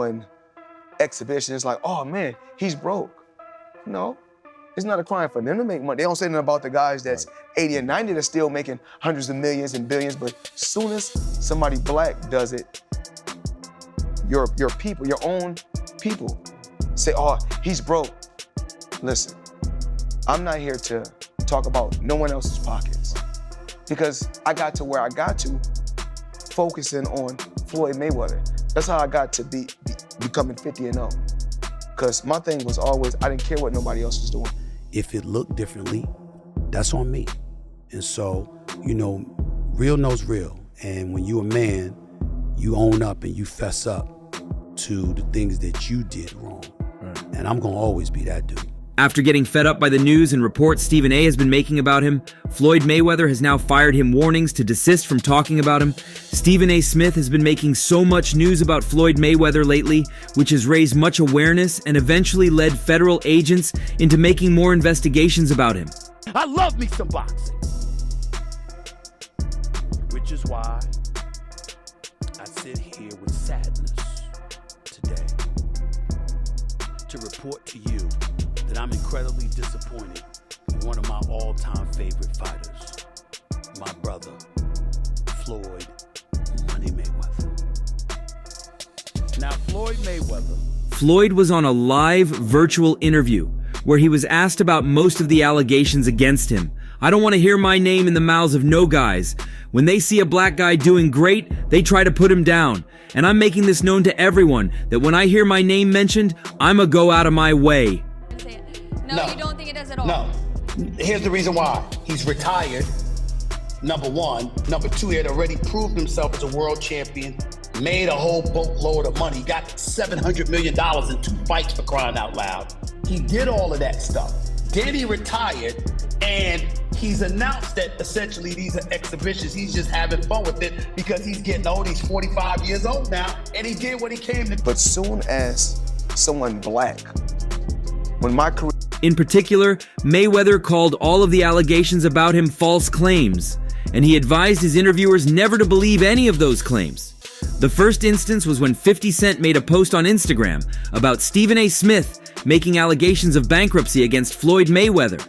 on exhibition. It's like, oh man, he's broke. No, it's not a crime for them to make money. They don't say nothing about the guys that's 80 and 90 that's still making hundreds of millions and billions, but as soon as somebody black does it, your people, your own people say, oh, he's broke. Listen, I'm not here to talk about no one else's pockets because I got to where I got to focusing on Floyd Mayweather. That's how I got to becoming 50 and 0. Because my thing was always, I didn't care what nobody else was doing. If it looked differently, that's on me. And so, you know, real knows real. And when you a man, you own up and you fess up to the things that you did wrong. And I'm gonna always be that dude. After getting fed up by the news and reports Stephen A. has been making about him, Floyd Mayweather has now fired him warnings to desist from talking about him. Stephen A. Smith has been making so much news about Floyd Mayweather lately, which has raised much awareness and eventually led federal agents into making more investigations about him. I love me some boxing. Which is why I sit here with sadness today to report to you that I'm incredibly disappointed in one of my all-time favorite fighters, my brother, Floyd Money Mayweather. Now, Floyd was on a live virtual interview where he was asked about most of the allegations against him. I don't want to hear my name in the mouths of no guys. When they see a black guy doing great, they try to put him down. And I'm making this known to everyone that when I hear my name mentioned, I'ma go out of my way. No, you don't think it does at all? No. Here's the reason why. He's retired, number one. Number two, he had already proved himself as a world champion, made a whole boatload of money, got $700 million in 2 fights for crying out loud. He did all of that stuff. Then he retired, and he's announced that essentially these are exhibitions. He's just having fun with it because he's getting old. He's 45 years old now, and he did what he came to do. But soon as someone black, when my career... In particular, Mayweather called all of the allegations about him false claims, and he advised his interviewers never to believe any of those claims. The first instance was when 50 Cent made a post on Instagram about Stephen A. Smith making allegations of bankruptcy against Floyd Mayweather.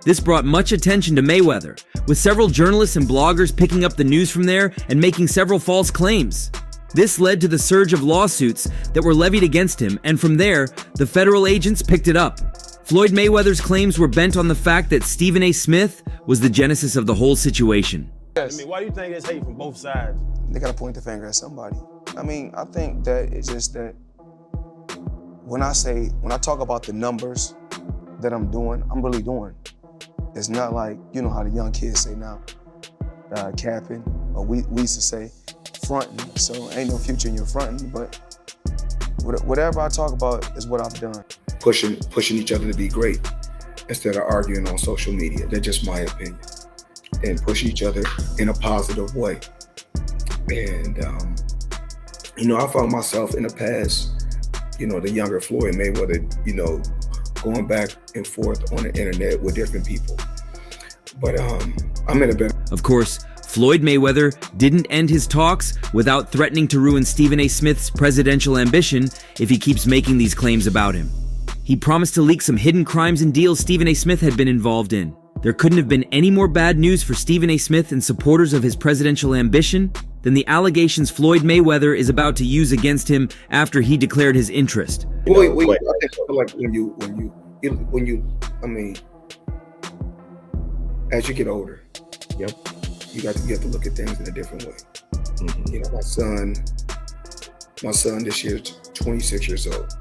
This brought much attention to Mayweather, with several journalists and bloggers picking up the news from there and making several false claims. This led to the surge of lawsuits that were levied against him, and from there, the federal agents picked it up. Floyd Mayweather's claims were bent on the fact that Stephen A. Smith was the genesis of the whole situation. I mean, why do you think there's hate from both sides? They gotta point the finger at somebody. I mean, I think that it's just that when I talk about the numbers that I'm doing, I'm really doing. It's not like, you know how the young kids say now, capping, or we used to say fronting, so ain't no future in your fronting, but whatever I talk about is what I've done. Pushing each other to be great instead of arguing on social media. That's just my opinion. And push each other in a positive way. And, you know, I found myself in the past, you know, the younger Floyd Mayweather, you know, going back and forth on the internet with different people. But I'm in a better... Of course, Floyd Mayweather didn't end his talks without threatening to ruin Stephen A. Smith's presidential ambition if he keeps making these claims about him. He promised to leak some hidden crimes and deals Stephen A. Smith had been involved in. There couldn't have been any more bad news for Stephen A. Smith and supporters of his presidential ambition than the allegations Floyd Mayweather is about to use against him after he declared his interest. Wait, I feel like when you, I mean, as you get older, yep, you have to look at things in a different way. Mm-hmm. You know, my son this year is 26 years old.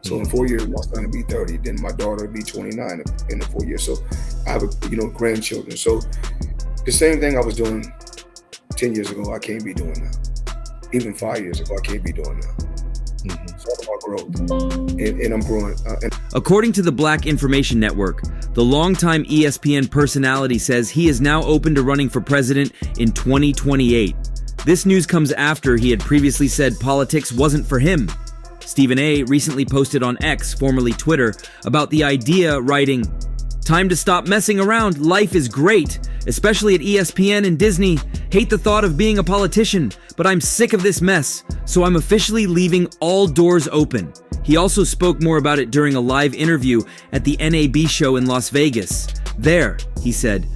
So in 4 years, my son will be 30. Then my daughter will be 29 in the 4 years. So I have, grandchildren. So the same thing I was doing 10 years ago, I can't be doing now. Even 5 years ago, I can't be doing now. Mm-hmm. It's all about growth, and I'm growing. According to the Black Information Network, the longtime ESPN personality says he is now open to running for president in 2028. This news comes after he had previously said politics wasn't for him. Stephen A. recently posted on X, formerly Twitter, about the idea, writing, "Time to stop messing around, life is great. especially at ESPN and Disney, hate the thought of being a politician, but I'm sick of this mess, so I'm officially leaving all doors open. He also spoke more about it during a live interview at the NAB show in Las Vegas. There, he said,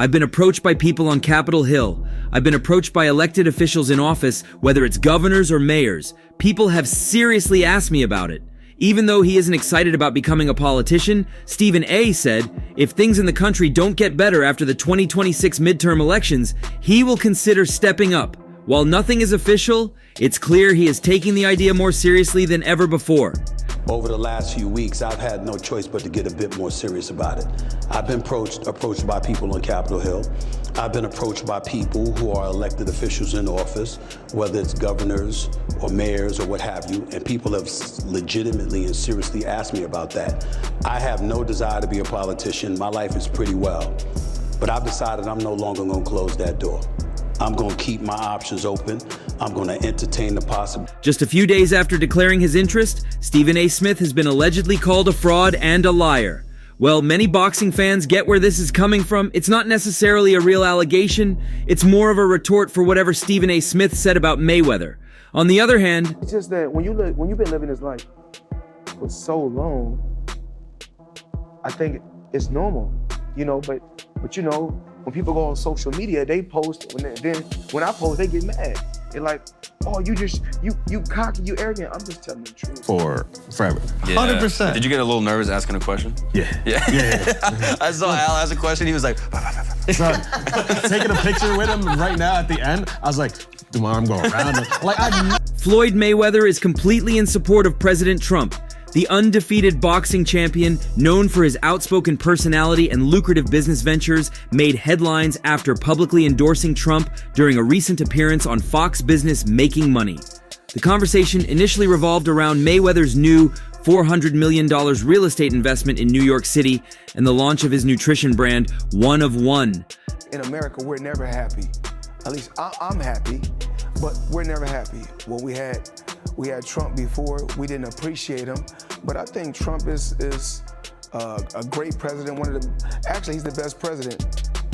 I've been approached by people on Capitol Hill. I've been approached by elected officials in office, whether it's governors or mayors. People have seriously asked me about it. Even though he isn't excited about becoming a politician, Stephen A. said if things in the country don't get better after the 2026 midterm elections, he will consider stepping up. While nothing is official, it's clear he is taking the idea more seriously than ever before. Over the last few weeks, I've had no choice but to get a bit more serious about it. I've been approached by people on Capitol Hill. I've been approached by people who are elected officials in office, whether it's governors or mayors or what have you, and people have legitimately and seriously asked me about that. I have no desire to be a politician. My life is pretty well, but I've decided I'm no longer going to close that door. I'm going to keep my options open. I'm going to entertain the possibility. Just a few days after declaring his interest, Stephen A. Smith has been allegedly called a fraud and a liar. Well, many boxing fans get where this is coming from. It's not necessarily a real allegation. It's more of a retort for whatever Stephen A. Smith said about Mayweather. On the other hand, It's just that when you've been living this life for so long, I think it's normal, but when people go on social media, they post, when I post, they get mad. They're like, oh, you cocky, you arrogant. I'm just telling the truth. Forever. Yeah. 100%. Did you get a little nervous asking a question? Yeah. I saw Al ask a question. He was like, Son, taking a picture with him right now at the end, I was like, dude, my arm going around him. Floyd Mayweather is completely in support of President Trump. The undefeated boxing champion, known for his outspoken personality and lucrative business ventures, made headlines after publicly endorsing Trump during a recent appearance on Fox Business Making Money. The conversation initially revolved around Mayweather's new $400 million real estate investment in New York City and the launch of his nutrition brand, One of One. In America, we're never happy. At least I'm happy, but we're never happy. Well, we had Trump before. We didn't appreciate him, but I think Trump is a great president. He's the best president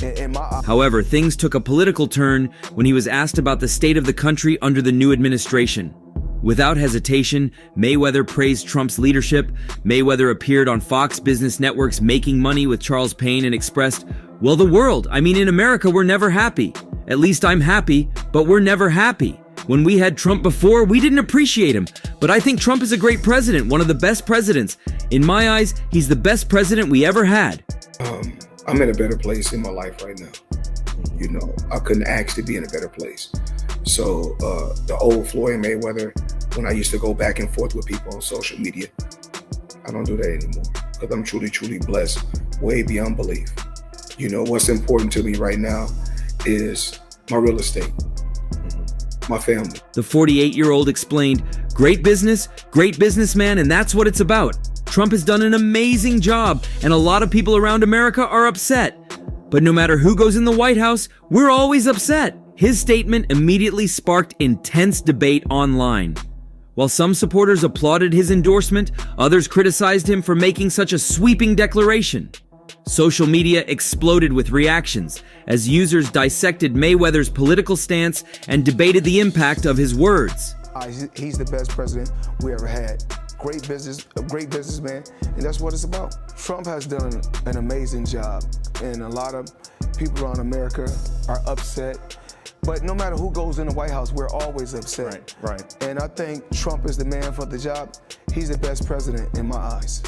in my eyes. However, things took a political turn when he was asked about the state of the country under the new administration. Without hesitation, Mayweather praised Trump's leadership. Mayweather appeared on Fox Business Network's Making Money with Charles Payne and expressed, well, in America, we're never happy. At least I'm happy, but we're never happy. When we had Trump before, we didn't appreciate him. But I think Trump is a great president, one of the best presidents. In my eyes, he's the best president we ever had. I'm in a better place in my life right now. I couldn't actually be in a better place. So the old Floyd Mayweather, when I used to go back and forth with people on social media, I don't do that anymore because I'm truly, truly blessed, way beyond belief. What's important to me right now is my real estate, my family. The 48-year-old explained, great business, great businessman, and that's what it's about. Trump has done an amazing job, and a lot of people around America are upset. But no matter who goes in the White House, we're always upset. His statement immediately sparked intense debate online. While some supporters applauded his endorsement, others criticized him for making such a sweeping declaration. Social media exploded with reactions as users dissected Mayweather's political stance and debated the impact of his words. He's the best president we ever had. A great businessman, and that's what it's about. Trump has done an amazing job, and a lot of people around America are upset. But no matter who goes in the White House, we're always upset. Right. And I think Trump is the man for the job. He's the best president in my eyes.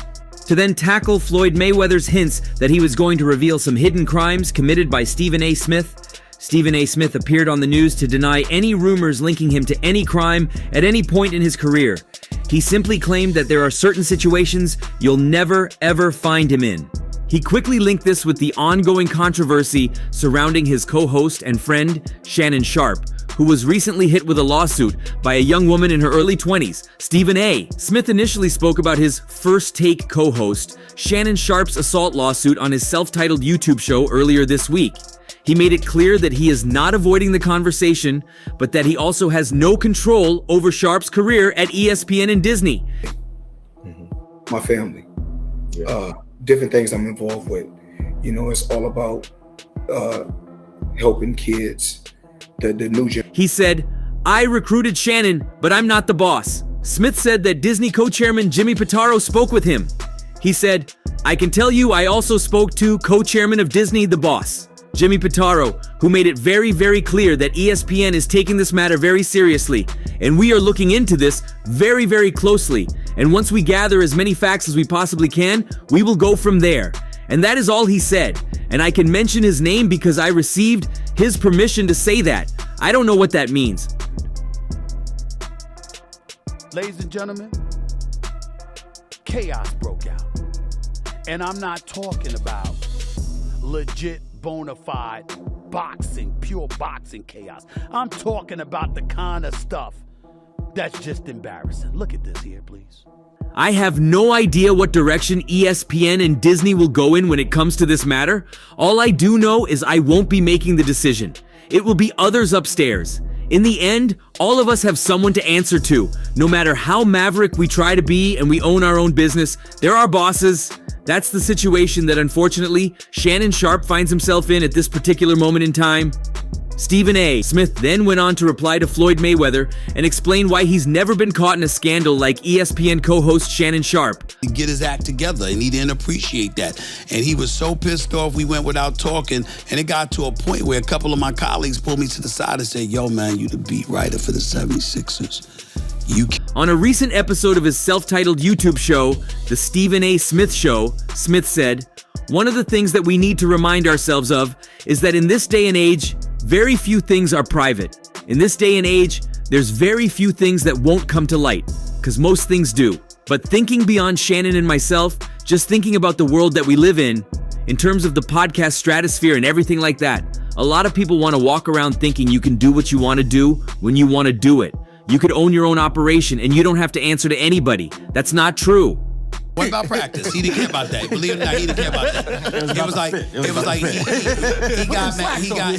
To then tackle Floyd Mayweather's hints that he was going to reveal some hidden crimes committed by Stephen A. Smith, Stephen A. Smith appeared on the news to deny any rumors linking him to any crime at any point in his career. He simply claimed that there are certain situations you'll never, ever find him in. He quickly linked this with the ongoing controversy surrounding his co-host and friend, Shannon Sharpe, who was recently hit with a lawsuit by a young woman in her early 20s, Stephen A. Smith initially spoke about his First Take co-host, Shannon Sharpe's assault lawsuit on his self-titled YouTube show earlier this week. He made it clear that he is not avoiding the conversation, but that he also has no control over Sharpe's career at ESPN and Disney. My family, different things I'm involved with. It's all about helping kids, the new generation. He said, I recruited Shannon, but I'm not the boss. Smith said that Disney co-chairman Jimmy Pitaro spoke with him. He said, I can tell you I also spoke to co-chairman of Disney, the boss, Jimmy Pitaro, who made it very, very clear that ESPN is taking this matter very seriously, and we are looking into this very, very closely. And once we gather as many facts as we possibly can, we will go from there. And that is all he said. And I can mention his name because I received his permission to say that. I don't know what that means. Ladies and gentlemen, chaos broke out. And I'm not talking about legit, bona fide boxing, pure boxing chaos. I'm talking about the kind of stuff that's just embarrassing. Look at this here, please. I have no idea what direction ESPN and Disney will go in when it comes to this matter. All I do know is I won't be making the decision. It will be others upstairs. In the end, all of us have someone to answer to. No matter how maverick we try to be and we own our own business, there are bosses. That's the situation that unfortunately Shannon Sharpe finds himself in at this particular moment in time. Stephen A. Smith then went on to reply to Floyd Mayweather and explain why he's never been caught in a scandal like ESPN co-host Shannon Sharpe. Get his act together, and he didn't appreciate that. And he was so pissed off, we went without talking, and it got to a point where a couple of my colleagues pulled me to the side and said, yo, man, you the beat writer for the 76ers. On a recent episode of his self-titled YouTube show, The Stephen A. Smith Show, Smith said, one of the things that we need to remind ourselves of is that in this day and age, very few things are private. In this day and age, there's very few things that won't come to light, because most things do. But thinking beyond Shannon and myself, just thinking about the world that we live in terms of the podcast stratosphere and everything like that, a lot of people want to walk around thinking you can do what you want to do when you want to do it. You could own your own operation and you don't have to answer to anybody. That's not true. What about practice? He didn't care about that. Believe it or not, he didn't care about that. It was like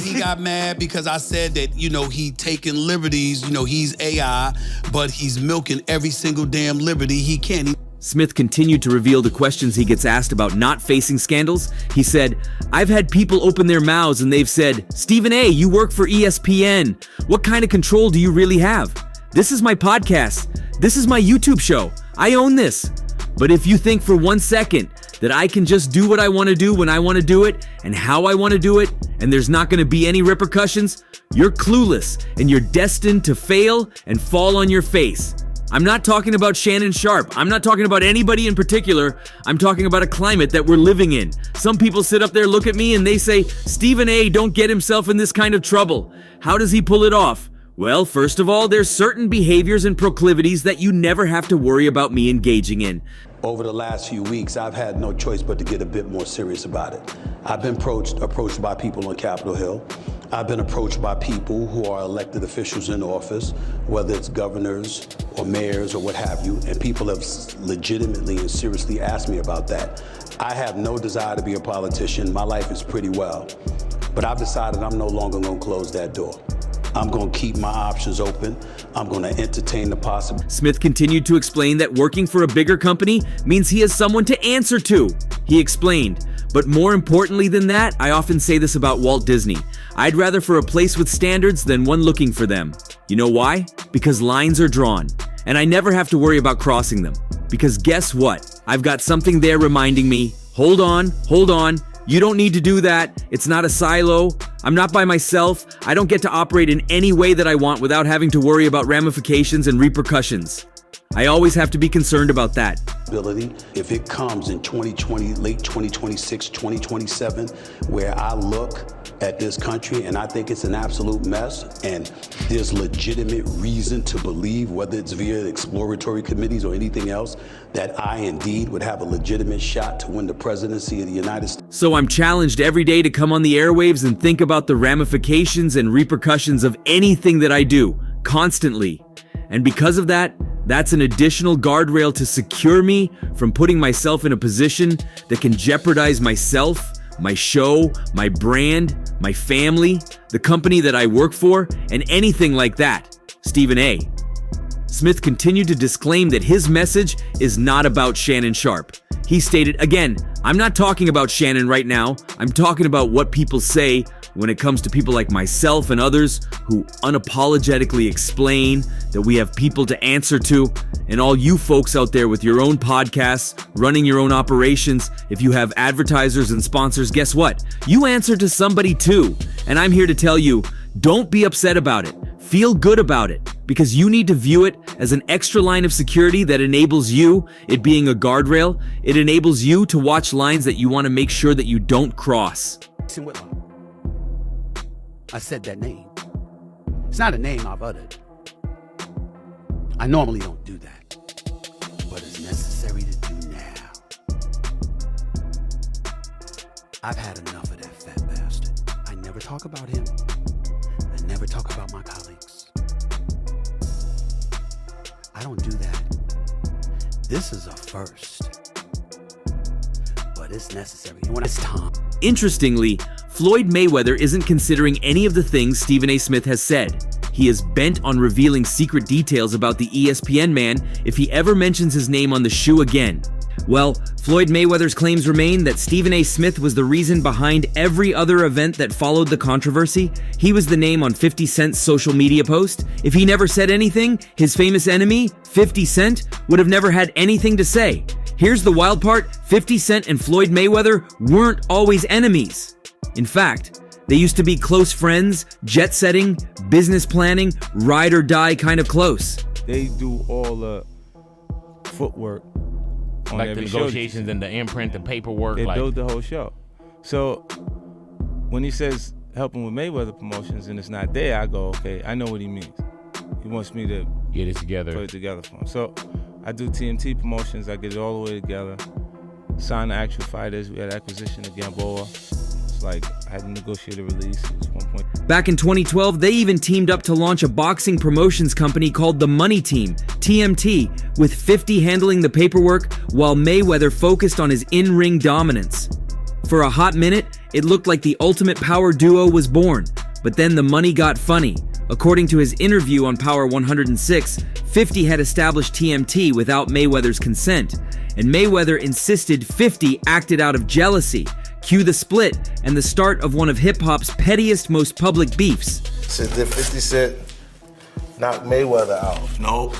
he got mad because I said that, he taking liberties, he's AI, but he's milking every single damn liberty he can. Smith continued to reveal the questions he gets asked about not facing scandals. He said, I've had people open their mouths and they've said, Stephen A., you work for ESPN. What kind of control do you really have? This is my podcast. This is my YouTube show. I own this. But if you think for 1 second that I can just do what I want to do when I want to do it and how I want to do it, and there's not going to be any repercussions, you're clueless and you're destined to fail and fall on your face. I'm not talking about Shannon Sharpe. I'm not talking about anybody in particular. I'm talking about a climate that we're living in. Some people sit up there, look at me, and they say, Stephen A. don't get himself in this kind of trouble. How does he pull it off? Well, first of all, there's certain behaviors and proclivities that you never have to worry about me engaging in. Over the last few weeks, I've had no choice but to get a bit more serious about it. I've been approached by people on Capitol Hill. I've been approached by people who are elected officials in office, whether it's governors or mayors or what have you, and people have legitimately and seriously asked me about that. I have no desire to be a politician. My life is pretty well, but I've decided I'm no longer going to close that door. I'm going to keep my options open. I'm going to entertain the possibility. Smith continued to explain that working for a bigger company means he has someone to answer to. He explained, but more importantly than that, I often say this about Walt Disney. I'd rather for a place with standards than one looking for them. You know why? Because lines are drawn, and I never have to worry about crossing them. Because guess what? I've got something there reminding me, hold on. You don't need to do that. It's not a silo. I'm not by myself. I don't get to operate in any way that I want without having to worry about ramifications and repercussions. I always have to be concerned about that. If it comes in 2020, late 2026, 2027, where I look at this country and I think it's an absolute mess and there's legitimate reason to believe, whether it's via exploratory committees or anything else, that I indeed would have a legitimate shot to win the presidency of the United States. So I'm challenged every day to come on the airwaves and think about the ramifications and repercussions of anything that I do, constantly. And because of that, that's an additional guardrail to secure me from putting myself in a position that can jeopardize myself, my show, my brand, my family, the company that I work for, and anything like that. Stephen A. Smith continued to disclaim that his message is not about Shannon Sharpe. He stated, again, I'm not talking about Shannon right now. I'm talking about what people say when it comes to people like myself and others who unapologetically explain that we have people to answer to. And all you folks out there with your own podcasts, running your own operations, if you have advertisers and sponsors, guess what? You answer to somebody too. And I'm here to tell you, don't be upset about it. Feel good about it, because you need to view it as an extra line of security that enables you, it being a guardrail, it enables you to watch lines that you want to make sure that you don't cross. I said that name. It's not a name I've uttered. I normally don't do that, but it's necessary to do now. I've had enough of that fat bastard. I never talk about him. I never talk about my colleagues. I don't do that. This is a first, but it's necessary. And when it's time. Interestingly, Floyd Mayweather isn't considering any of the things Stephen A. Smith has said. He is bent on revealing secret details about the ESPN man if he ever mentions his name on the shoe again. Well, Floyd Mayweather's claims remain that Stephen A. Smith was the reason behind every other event that followed the controversy. He was the name on 50 Cent's social media post. If he never said anything, his famous enemy, 50 Cent, would have never had anything to say. Here's the wild part, 50 Cent and Floyd Mayweather weren't always enemies. In fact, they used to be close friends, jet setting, business planning, ride or die kind of close. They do all the footwork on like the every negotiations show. and the imprint, the paperwork. They like, build the whole show. So when he says helping with Mayweather promotions and it's not there, I go, okay, I know what he means. He wants me to get it together. Put it together for him. So I do TMT promotions. I get it all the way together. Sign the actual fighters. We had acquisition of Gamboa. It's like I had to negotiate a release. It was 1 point. Back in 2012, they even teamed up to launch a boxing promotions company called The Money Team, TMT, with 50 handling the paperwork while Mayweather focused on his in-ring dominance. For a hot minute, it looked like the ultimate power duo was born, but then the money got funny. According to his interview on Power 106, 50 had established TMT without Mayweather's consent, and Mayweather insisted 50 acted out of jealousy. Cue the split and the start of one of hip-hop's pettiest, most public beefs. Said that 50 Cent knocked Mayweather out. Nope,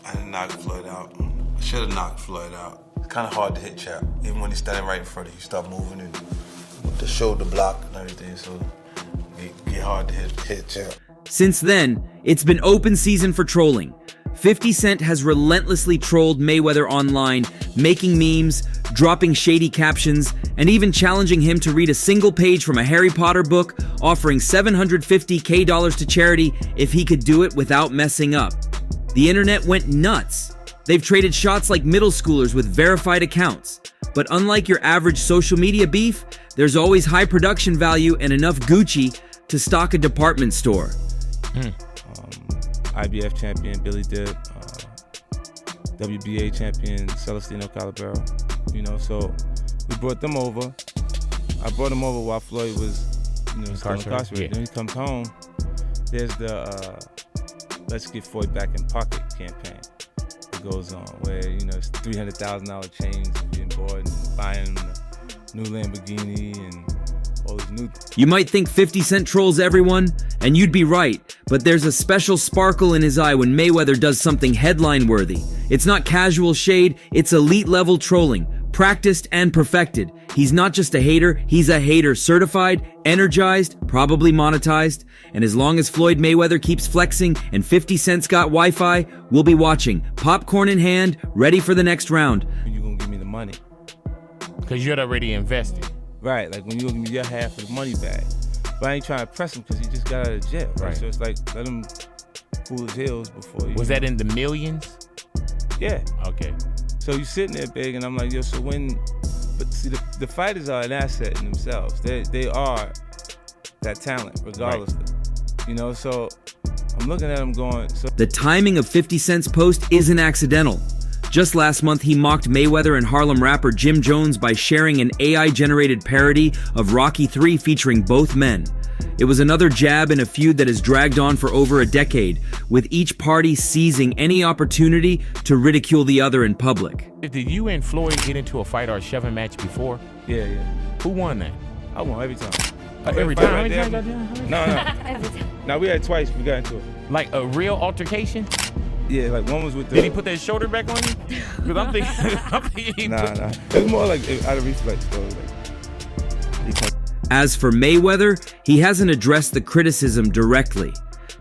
I didn't knock Floyd out. I should have knocked Floyd out. It's kind of hard to hit Chap, even when he's standing right in front of you. Start moving and with the shoulder block and everything, so it get hard to hit Chap. Since then, it's been open season for trolling. 50 Cent has relentlessly trolled Mayweather online, making memes, dropping shady captions, and even challenging him to read a single page from a Harry Potter book, offering $750K to charity if he could do it without messing up. The internet went nuts. They've traded shots like middle schoolers with verified accounts. But unlike your average social media beef, there's always high production value and enough Gucci to stock a department store. IBF champion Billy Dib, WBA champion Celestino Calabero. You know, so we brought them over. I brought them over while Floyd was, still incarcerated. Yeah. Then he comes home. There's the Let's Get Floyd Back in Pocket campaign that goes on, where it's $300,000 chains being bought and buying a new Lamborghini and all these new. You might think 50 Cent trolls everyone, and you'd be right, but there's a special sparkle in his eye when Mayweather does something headline-worthy. It's not casual shade, it's elite-level trolling, practiced and perfected. He's not just a hater, he's a hater certified, energized, probably monetized, and as long as Floyd Mayweather keeps flexing and 50 Cent's got Wi-Fi, we'll be watching, popcorn in hand, ready for the next round. You're gonna give me the money. Because you're already invested. Right, like when you're gonna give me your half of the money back. But I ain't trying to press him because he just got out of jail, right? So it's like, let him cool his heels before you. Was that in the millions? Yeah. Okay. So you sitting there big, and I'm like, yo, so when, but see, the fighters are an asset in themselves. They are that talent, regardless. Right. So I'm looking at them going. So the timing of 50 Cent's post isn't accidental. Just last month, he mocked Mayweather and Harlem rapper Jim Jones by sharing an AI-generated parody of Rocky III featuring both men. It was another jab in a feud that has dragged on for over a decade, with each party seizing any opportunity to ridicule the other in public. Did you and Floyd get into a fight or a shoving match before? Yeah. Who won that? I won every time. Every time? How many times y'all done? No. No, we had twice we got into it. Like a real altercation? Yeah, like one was with the... Did he put that shoulder back on you? Because I'm thinking... Nah. It was more like out of reflex, though. As for Mayweather, he hasn't addressed the criticism directly.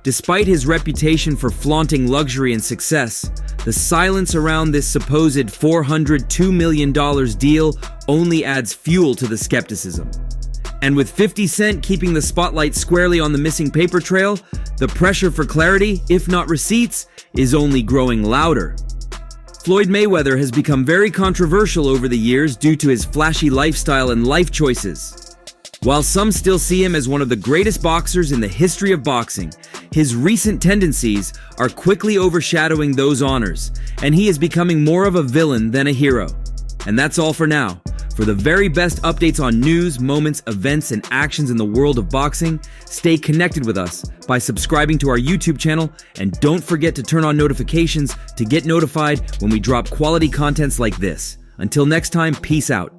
Despite his reputation for flaunting luxury and success, the silence around this supposed $402 million deal only adds fuel to the skepticism. And with 50 Cent keeping the spotlight squarely on the missing paper trail, the pressure for clarity, if not receipts, is only growing louder. Floyd Mayweather has become very controversial over the years due to his flashy lifestyle and life choices. While some still see him as one of the greatest boxers in the history of boxing, his recent tendencies are quickly overshadowing those honors, and he is becoming more of a villain than a hero. And that's all for now. For the very best updates on news, moments, events, and actions in the world of boxing, stay connected with us by subscribing to our YouTube channel, and don't forget to turn on notifications to get notified when we drop quality contents like this. Until next time, peace out.